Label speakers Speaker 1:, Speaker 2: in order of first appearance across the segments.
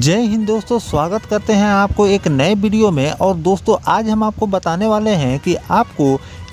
Speaker 1: जय हिंद दोस्तों, स्वागत करते हैं आपको एक नए वीडियो में। और दोस्तों आज हम आपको बताने वाले हैं कि आपको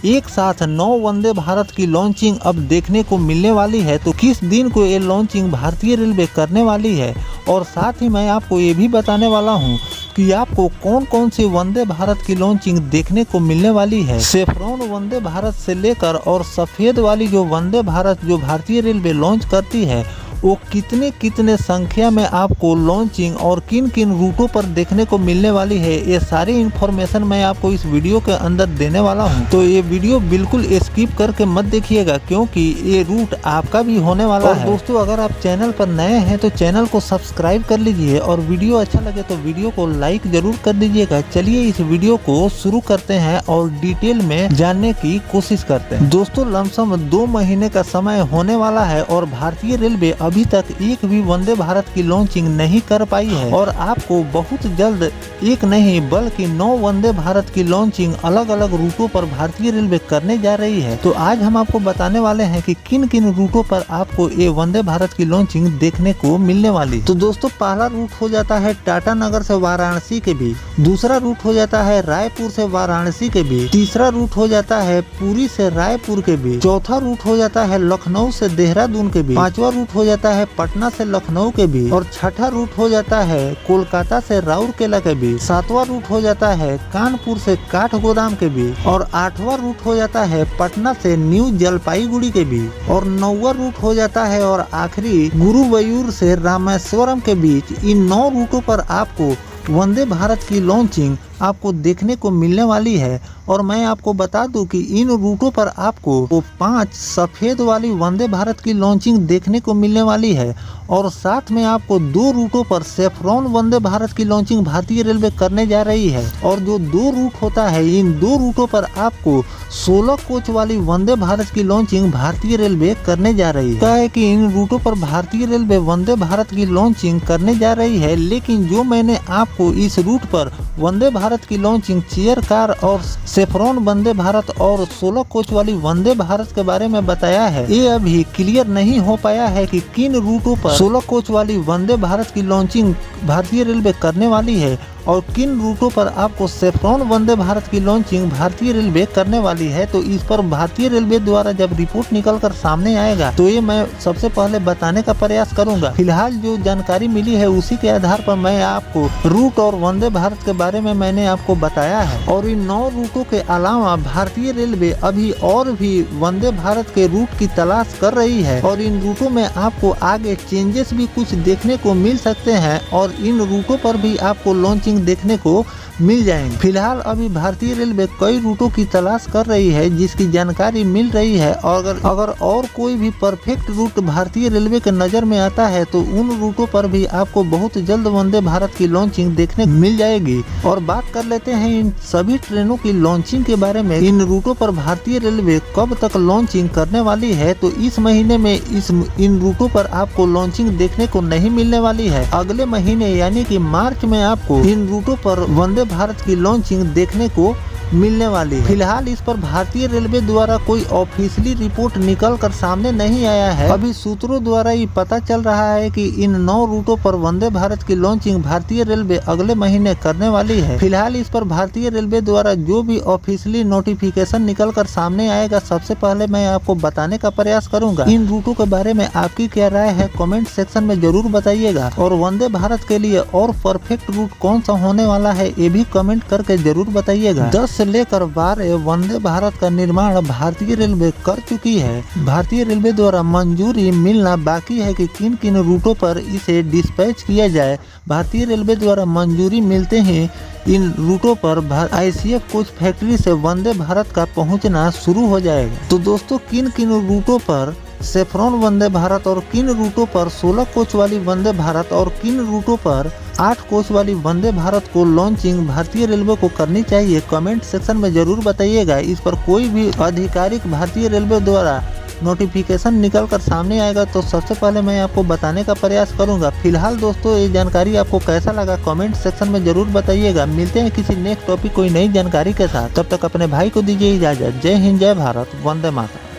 Speaker 1: एक साथ 9 वंदे भारत की लॉन्चिंग अब देखने को मिलने वाली है। तो किस दिन को ये लॉन्चिंग भारतीय रेलवे करने वाली है, और साथ ही मैं आपको ये भी बताने वाला हूँ कि आपको कौन कौन सी वंदे भारत की लॉन्चिंग देखने को मिलने वाली है। सेफ्रॉन वंदे भारत से लेकर और सफ़ेद वाली जो वंदे भारत जो भारतीय रेलवे लॉन्च करती है, वो कितने संख्या में आपको लॉन्चिंग और किन किन रूटों पर देखने को मिलने वाली है, ये सारी इन्फॉर्मेशन मैं आपको इस वीडियो के अंदर देने वाला हूं। तो ये वीडियो बिल्कुल स्किप करके मत देखिएगा, क्योंकि ये रूट आपका भी होने वाला है। दोस्तों अगर आप चैनल पर नए हैं तो चैनल को सब्सक्राइब कर लीजिए, और वीडियो अच्छा लगे तो वीडियो को लाइक जरूर कर दीजिएगा। चलिए इस वीडियो को शुरू करते हैं और डिटेल में जानने की कोशिश करते हैं। दोस्तों लमसम 2 महीने का समय होने वाला है, और भारतीय रेलवे अभी तक एक भी वंदे भारत की लॉन्चिंग नहीं कर पाई है, और आपको बहुत जल्द एक नहीं बल्कि 9 वंदे भारत की लॉन्चिंग अलग अलग रूटों पर भारतीय रेलवे करने जा रही है। तो आज हम आपको बताने वाले हैं कि किन किन रूटों पर आपको ये वंदे भारत की लॉन्चिंग देखने को मिलने वाली। तो दोस्तों पहला रूट हो जाता है टाटानगर से वाराणसी के बीच, दूसरा रूट हो जाता है रायपुर से वाराणसी के बीच, तीसरा रूट हो जाता है पुरी से रायपुर के बीच, चौथा रूट हो जाता है लखनऊ से देहरादून के बीच, पांचवा रूट हो जाता है पटना से लखनऊ के बीच, और छठा रूट हो जाता है कोलकाता से राउरकेला के बीच, सातवां रूट हो जाता है कानपुर से काठगोदाम के बीच, और आठवां रूट हो जाता है पटना से न्यू जलपाईगुड़ी के बीच, और 9वां रूट हो जाता है और आखिरी गुरुवायूर से रामेश्वरम के बीच। इन 9 रूटों पर आपको वंदे भारत की लॉन्चिंग आपको देखने को मिलने वाली है। और मैं आपको बता दूं कि इन रूटों पर आपको 5 सफ़ेद वाली वंदे भारत की लॉन्चिंग देखने को मिलने वाली है, और साथ में आपको 2 रूटों पर सेफ्रॉन वंदे भारत की लॉन्चिंग भारतीय रेलवे करने जा रही है। और जो 2 रूट होता है, इन 2 रूटों पर आपको 16 कोच वाली वंदे भारत की लॉन्चिंग भारतीय रेलवे करने जा रही है। क्या है कि इन रूटों पर भारतीय रेलवे वंदे भारत की लॉन्चिंग करने जा रही है, लेकिन जो मैंने आपको इस रूट पर वंदे भारत की लॉन्चिंग चेयर कार और सेफ्रॉन वंदे भारत और 16 कोच वाली वंदे भारत के बारे में बताया है, ये अभी क्लियर नहीं हो पाया है कि किन रूटों पर 16 कोच वाली वंदे भारत की लॉन्चिंग भारतीय रेलवे करने वाली है, और किन रूटों पर आपको सेफ्रॉन वंदे भारत की लॉन्चिंग भारतीय रेलवे करने वाली है। तो इस पर भारतीय रेलवे द्वारा जब रिपोर्ट निकलकर सामने आएगा तो ये मैं सबसे पहले बताने का प्रयास करूंगा। फिलहाल जो जानकारी मिली है उसी के आधार पर मैं आपको रूट और वंदे भारत के बारे में मैंने आपको बताया है। और इन 9 रूटों के अलावा भारतीय रेलवे अभी और भी वंदे भारत के रूट की तलाश कर रही है, और इन रूटों में आपको आगे चेंजेस भी कुछ देखने को मिल सकते हैं, और इन रूटों पर भी आपको लॉन्चिंग देखने को मिल जाएंगे। फिलहाल अभी भारतीय रेलवे कई रूटों की तलाश कर रही है जिसकी जानकारी मिल रही है, और अगर और कोई भी परफेक्ट रूट भारतीय रेलवे के नज़र में आता है तो उन रूटों पर भी आपको बहुत जल्द वंदे भारत की लॉन्चिंग देखने को मिल जाएगी। और बात कर लेते हैं इन सभी ट्रेनों की लॉन्चिंग के बारे में। इन रूटों पर भारतीय रेलवे कब तक लॉन्चिंग करने वाली है, तो इस महीने में इन रूटों पर आपको लॉन्चिंग देखने को नहीं मिलने वाली है। अगले महीने यानी कि मार्च में आपको इन रूटों पर वंदे भारत की लॉन्चिंग देखने को मिलने वाली है। फिलहाल इस पर भारतीय रेलवे द्वारा कोई ऑफिशियली रिपोर्ट निकल कर सामने नहीं आया है। अभी सूत्रों द्वारा ये पता चल रहा है कि इन 9 रूटों पर वंदे भारत की लॉन्चिंग भारतीय रेलवे अगले महीने करने वाली है। फिलहाल इस पर भारतीय रेलवे द्वारा जो भी ऑफिशियली नोटिफिकेशन निकल कर सामने आएगा, सबसे पहले मैं आपको बताने का प्रयास करूंगा। इन रूटों के बारे में आपकी क्या राय है कमेंट सेक्शन में जरूर बताइएगा, और वंदे भारत के लिए और परफेक्ट रूट कौन सा होने वाला है ये भी कमेंट करके जरूर बताइएगा। 10 से लेकर 12 वंदे भारत का निर्माण भारतीय रेलवे कर चुकी है। भारतीय रेलवे द्वारा मंजूरी मिलना बाकी है कि किन किन रूटों पर इसे डिस्पैच किया जाए। भारतीय रेलवे द्वारा मंजूरी मिलते ही इन रूटों पर ICF कोच फैक्ट्री से वंदे भारत का पहुंचना शुरू हो जाएगा। तो दोस्तों किन किन रूटों पर सेफ्रॉन वंदे भारत, और किन रूटों पर 16 कोच वाली वंदे भारत, और किन रूटों पर 8 कोच वाली वंदे भारत को लॉन्चिंग भारतीय रेलवे को करनी चाहिए, कमेंट सेक्शन में जरूर बताइएगा। इस पर कोई भी आधिकारिक भारतीय रेलवे द्वारा नोटिफिकेशन निकल कर सामने आएगा तो सबसे पहले मैं आपको बताने का प्रयास करूंगा। फिलहाल दोस्तों ये जानकारी आपको कैसा लगा कमेंट सेक्शन में जरूर बताइएगा। मिलते हैं किसी नेक्स्ट टॉपिक कोई नई जानकारी के साथ, तब तक अपने भाई को दीजिए इजाजत। जय हिंद, जय भारत, वंदे मातरम।